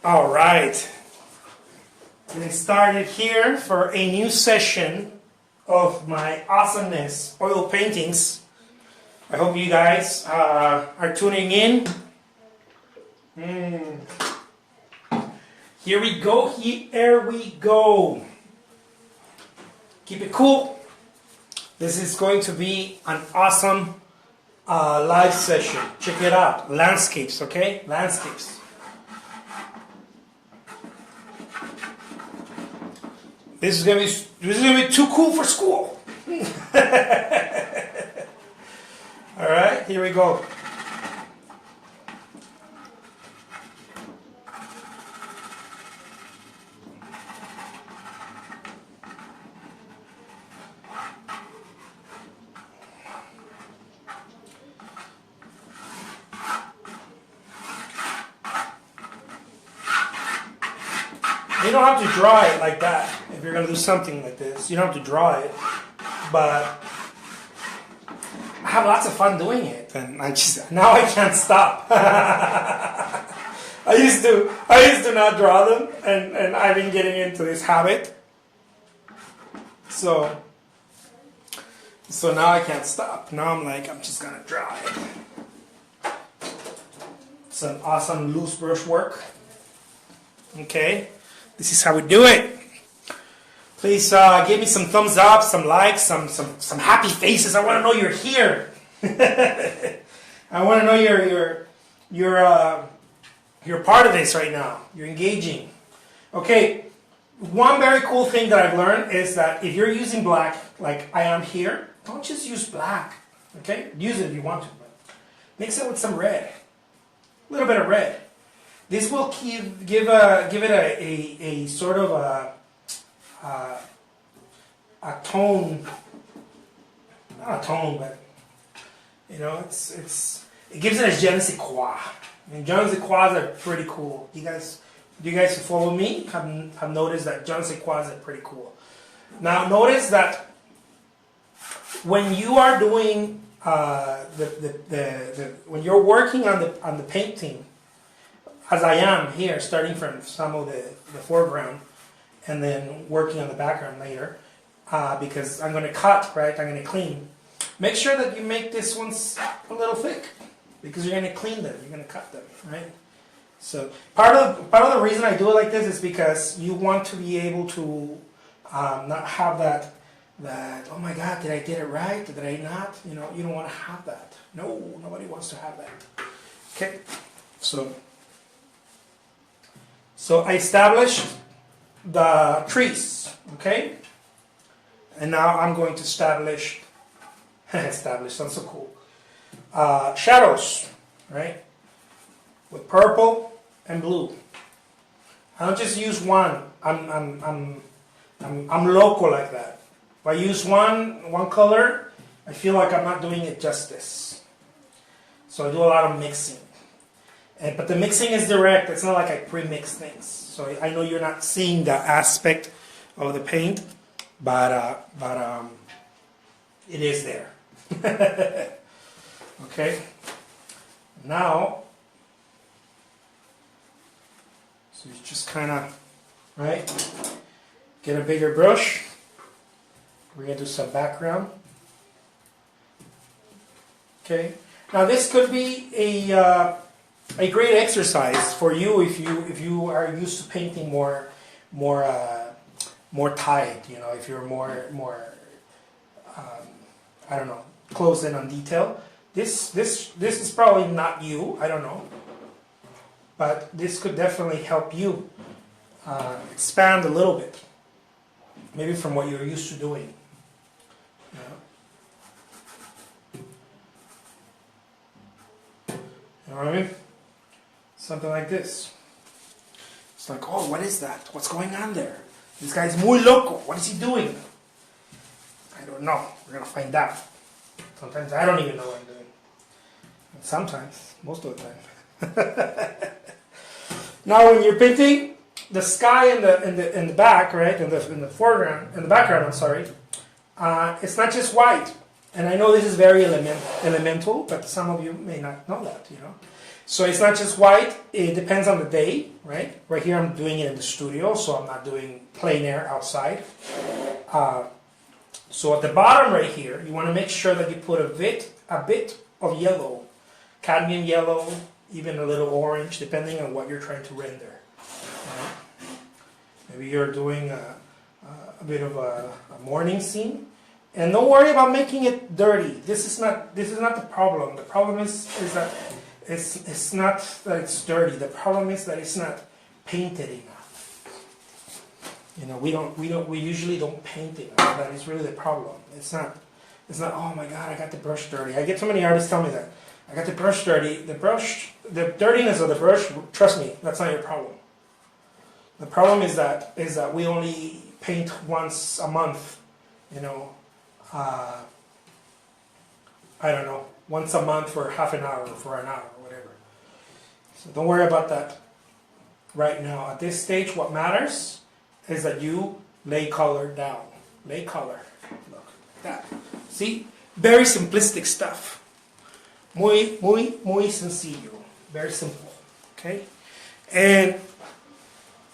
All right, getting started here for a new session of my awesomeness oil paintings. I hope you guys are tuning in. Here we go, here we go. Keep it cool. This is going to be an awesome live session. Check it out. Landscapes, okay? Landscapes. This is gonna be too cool for school. All right, here we go. You don't have to draw it like that if you're going to do something like this. You don't have to draw it, but I have lots of fun doing it, and now I can't stop. I used to not draw them, and I've been getting into this habit. So now I can't stop. Now I'm just gonna draw it. It's an awesome loose brush work. Okay. This is how we do it. Please give me some thumbs up, some likes, some happy faces. I want to know you're here. I want to know you're part of this right now. You're engaging. Okay. One very cool thing that I've learned is that if you're using black, like I am here, don't just use black. Okay. Use it if you want to, but mix it with some red. A little bit of red. This will give it a sort of a tone, not a tone, but you know, it gives it a je ne sais quoi. And je ne sais quoi are pretty cool. You guys who follow me have noticed that je ne sais quoi are pretty cool. Now notice that when you are doing when you're working on the painting, as I am here, starting from some of the foreground and then working on the background later, because I'm going to cut, right? I'm going to clean. Make sure that you make this ones a little thick, because you're going to clean them, you're going to cut them, right? So part of the reason I do it like this is because you want to be able to not have that oh my God, did I get it right? Did I not? You know, you don't want to have that. No, nobody wants to have that. Okay, So I established the trees, okay? And now I'm going to establish sounds so cool. Shadows, right? With purple and blue. I don't just use one. I'm local like that. If I use one color, I feel like I'm not doing it justice. So I do a lot of mixing. But the mixing is direct. It's not like I pre-mix things. So I know you're not seeing that aspect of the paint, but it is there. Okay. Now, so you just kind of, right, get a bigger brush. We're going to do some background. Okay. Now this could be a great exercise for you if you are used to painting more tight. You know, if you're more I don't know, close in on detail. This is probably not you. I don't know, but this could definitely help you expand a little bit, maybe from what you're used to doing. You know what I mean? Something like this. It's like, oh, what is that? What's going on there? This guy's muy loco. What is he doing? I don't know. We're going to find out. Sometimes I don't even know what I'm doing. And sometimes, most of the time. Now, when you're painting the sky in the back, right, in the foreground, in the background, I'm sorry, it's not just white. And I know this is very elemental, but some of you may not know that, you know. So it's not just white, it depends on the day, right? Right here I'm doing it in the studio, so I'm not doing plein air outside. So at the bottom right here, you want to make sure that you put a bit of yellow, cadmium yellow, even a little orange, depending on what you're trying to render. Right? Maybe you're doing a bit of a morning scene. And don't worry about making it dirty. This is not the problem. The problem is that it's not that it's dirty. The problem is that it's not painted enough. You know, we usually don't paint enough. That is really the problem. It's not, oh my God, I got the brush dirty. I get so many artists tell me that. I got the brush dirty. The dirtiness of the brush, trust me, that's not your problem. The problem is that we only paint once a month, you know, I don't know, once a month for half an hour, for an hour, whatever. So don't worry about that right now. At this stage, what matters is that you lay color down. Lay color. Look, like that. See? Very simplistic stuff. Muy sencillo. Very simple. Okay? And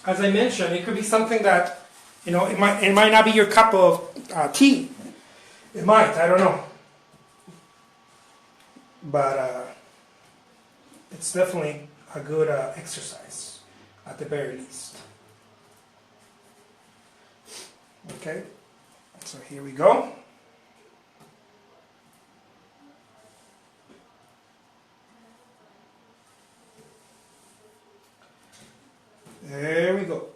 as I mentioned, it could be something that, you know, it might not be your cup of tea. It might, I don't know. But it's definitely a good exercise, at the very least. Okay, so here we go. There we go.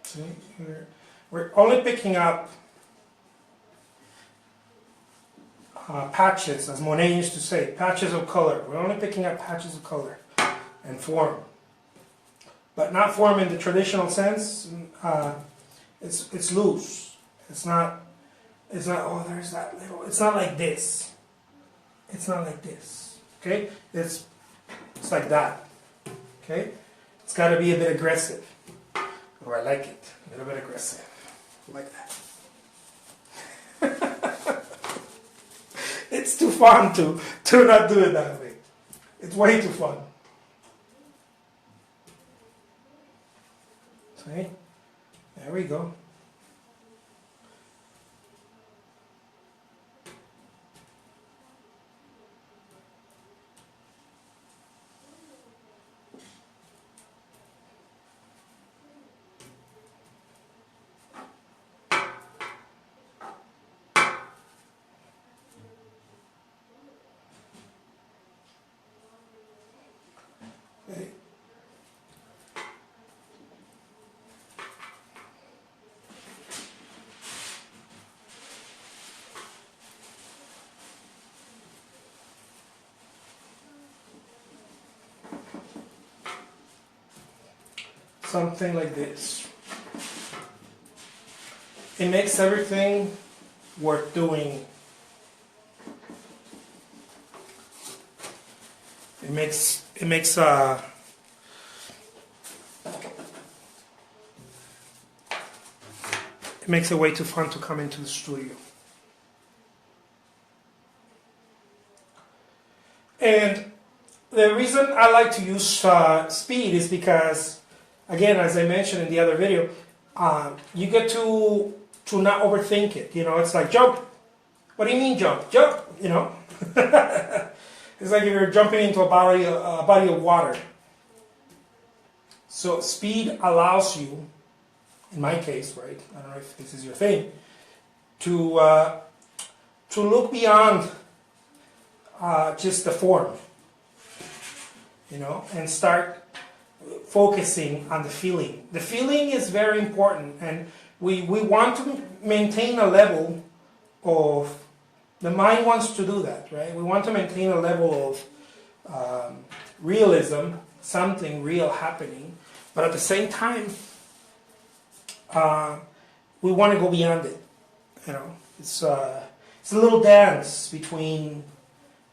See, we're only picking up patches, as Monet used to say, patches of color. We're only picking up patches of color and form, but not form in the traditional sense. It's loose. It's not. Oh, there's that little. It's not like this. It's not like this. Okay. It's like that. Okay. It's got to be a bit aggressive. Oh, I like it. A little bit aggressive. Like that. It's too fun to not do it that way. It's way too fun. See? There we go. Okay. Something like this. It makes everything worth doing. It makes it way too fun to come into the studio. And the reason I like to use speed is because, again, as I mentioned in the other video, you get to not overthink it. You know, it's like jump. What do you mean jump? Jump. You know. It's like if you're jumping into a body of water. So speed allows you, in my case, right? I don't know if this is your thing, to look beyond just the form, you know, and start focusing on the feeling. The feeling is very important, and we want to maintain a level of. The mind wants to do that, right? We want to maintain a level of realism, something real happening, but at the same time, we want to go beyond it. You know, it's a little dance between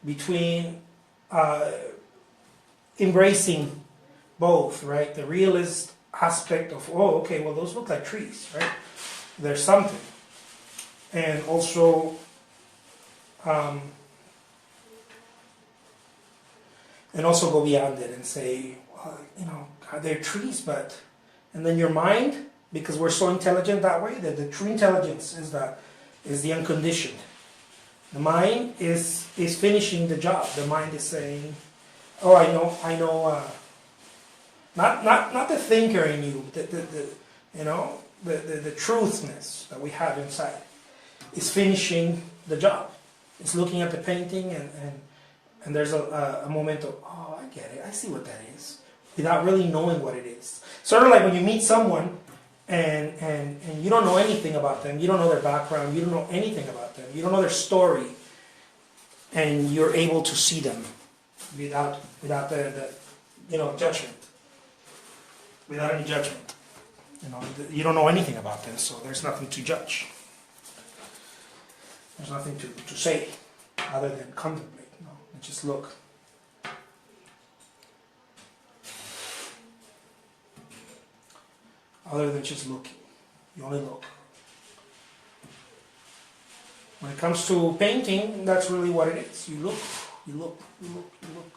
between embracing both, right? The realist aspect of, oh, okay, well, those look like trees, right? There's something. And also, go beyond it and say, well, they're trees, but, and then your mind, because we're so intelligent that way, that the true intelligence is the unconditioned. The mind is finishing the job. The mind is saying, oh, I know. Not the thinker in you, the truthness that we have inside is finishing the job. It's looking at the painting and there's a moment of, oh, I get it, I see what that is, without really knowing what it is. Sort of like when you meet someone and you don't know anything about them, you don't know their background, you don't know anything about them, you don't know their story, and you're able to see them without the judgment. Without any judgment. You don't know anything about them, so there's nothing to judge. There's nothing to say other than contemplate, and just look. Other than just looking. You only look. When it comes to painting, that's really what it is. You look, you look, you look, you look.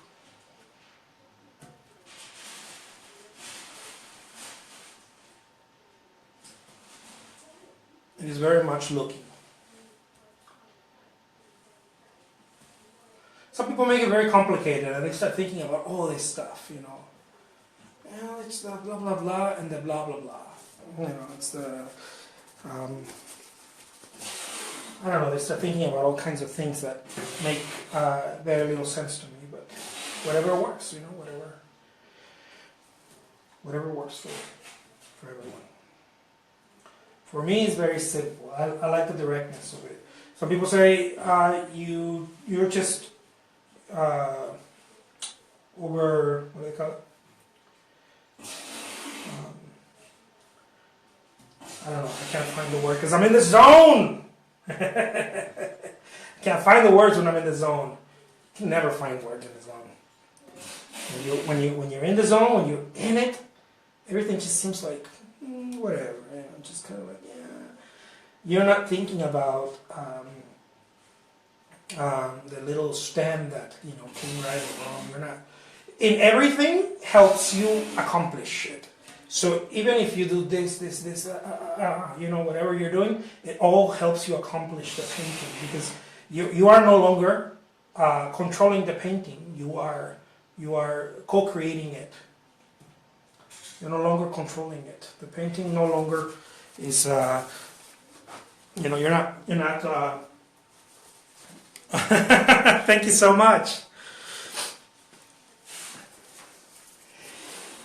It is very much looking. Some people make it very complicated and they start thinking about all this stuff, it's the blah blah blah and the blah blah blah. It's the I don't know, they start thinking about all kinds of things that make very little sense to me, but whatever works, whatever works for everyone. For me, it's very simple. I like the directness of it. Some people say you're just over, what do they call it? I don't know. I can't find the word because I'm in the zone. I can't find the words when I'm in the zone. You can never find words in the zone. When you're in the zone, when you're in it, everything just seems like whatever. Just kind of like, yeah. You're not thinking about the little stem that came right or wrong. You're not. In everything helps you accomplish it. So even if you do this, whatever you're doing, it all helps you accomplish the painting because you are no longer controlling the painting. You are co-creating it. You're no longer controlling it. The painting no longer is. You're not. Thank you so much.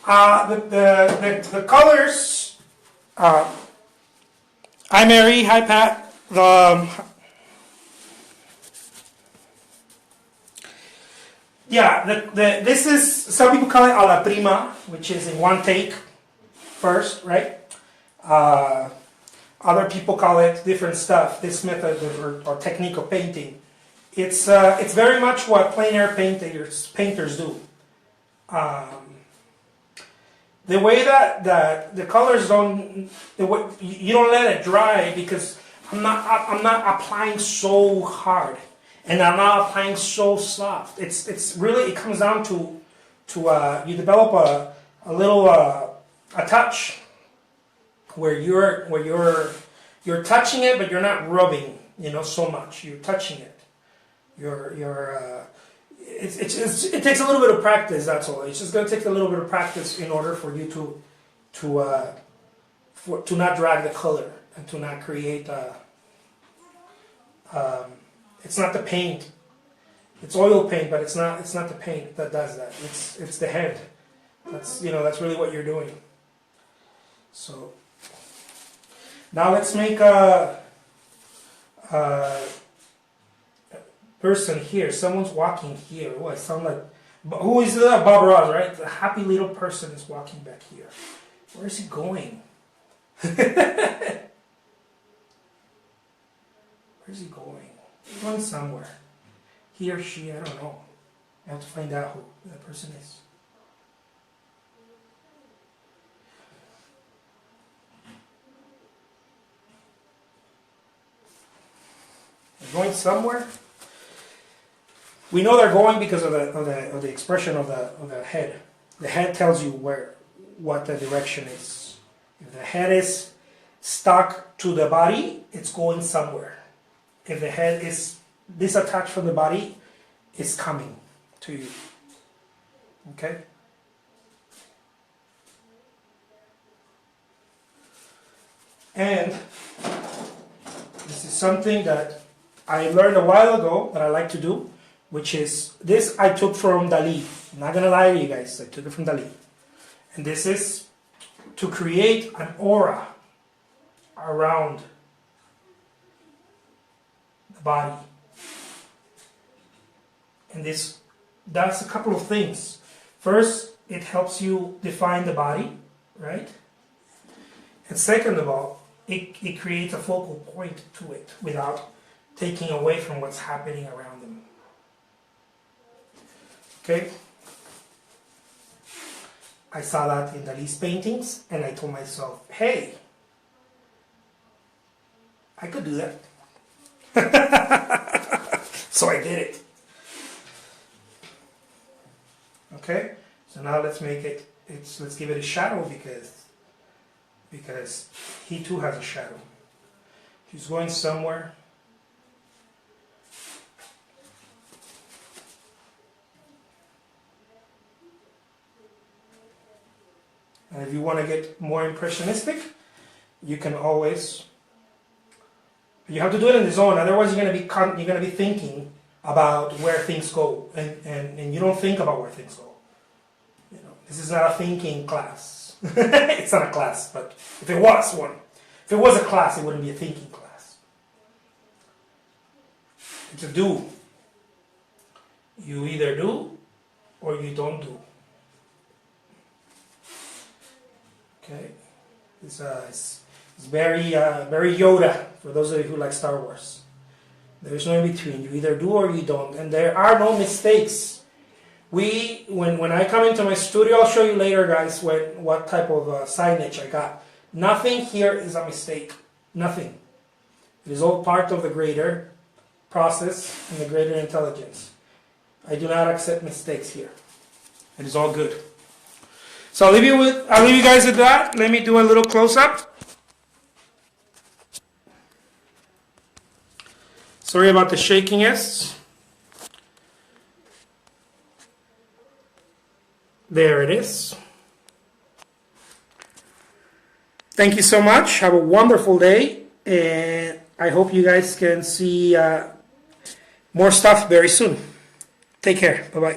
The colors. Hi Mary. Hi Pat. This is, some people call it a la prima, which is in one take first, right? Other people call it different stuff. This method or technique of painting, it's very much what plein air painters do. The way that the colors you don't let it dry because I'm not applying so hard and I'm not applying so soft. It's really, it comes down to you develop a little a touch where you're touching it, but you're not rubbing, so much. You're touching it. It takes a little bit of practice. That's all. It's just going to take a little bit of practice in order for you to not drag the color and to not create. It's not the paint. It's oil paint, but it's not the paint that does that. It's the head. That's really what you're doing. So now let's make a person here. Someone's walking here. Oh, I sound like, who is that? Bob Ross, right? The happy little person is walking back here. Where is he going? Where is he going? He's going somewhere. he or she, I don't know. I have to find out who that person is. They're going somewhere. We know they're going because of the expression of the head. The head tells you what the direction is. If the head is stuck to the body, it's going somewhere. If the head is disattached from the body, it's coming to you. Okay? And this is something that I learned a while ago that I like to do, which is, this I took from Dali. I'm not going to lie to you guys, I took it from Dali. And this is to create an aura around the body. And this does a couple of things. First, it helps you define the body, right? And second of all, it creates a focal point to it without taking away from what's happening around them. Okay? I saw that in Dali's paintings, and I told myself, hey, I could do that. So I did it. Okay? So now let's make it, let's give it a shadow because he too has a shadow. He's going somewhere. And if you want to get more impressionistic, you can always, you have to do it in the zone, otherwise you're going to be thinking about where things go, and you don't think about where things go. You know, this is not a thinking class. It's not a class, but if it was one, if it was a class, it wouldn't be a thinking class. It's a do. You either do or you don't do. Okay, it's very Yoda for those of you who like Star Wars. There's no in between. You either do or you don't, and there are no mistakes. When I come into my studio, I'll show you later, guys, what type of signage I got. Nothing here is a mistake. Nothing. It is all part of the greater process and the greater intelligence. I do not accept mistakes here. It is all good. So I'll leave you guys with that. Let me do a little close-up. Sorry about the shakiness. There it is. Thank you so much. Have a wonderful day. And I hope you guys can see more stuff very soon. Take care. Bye-bye.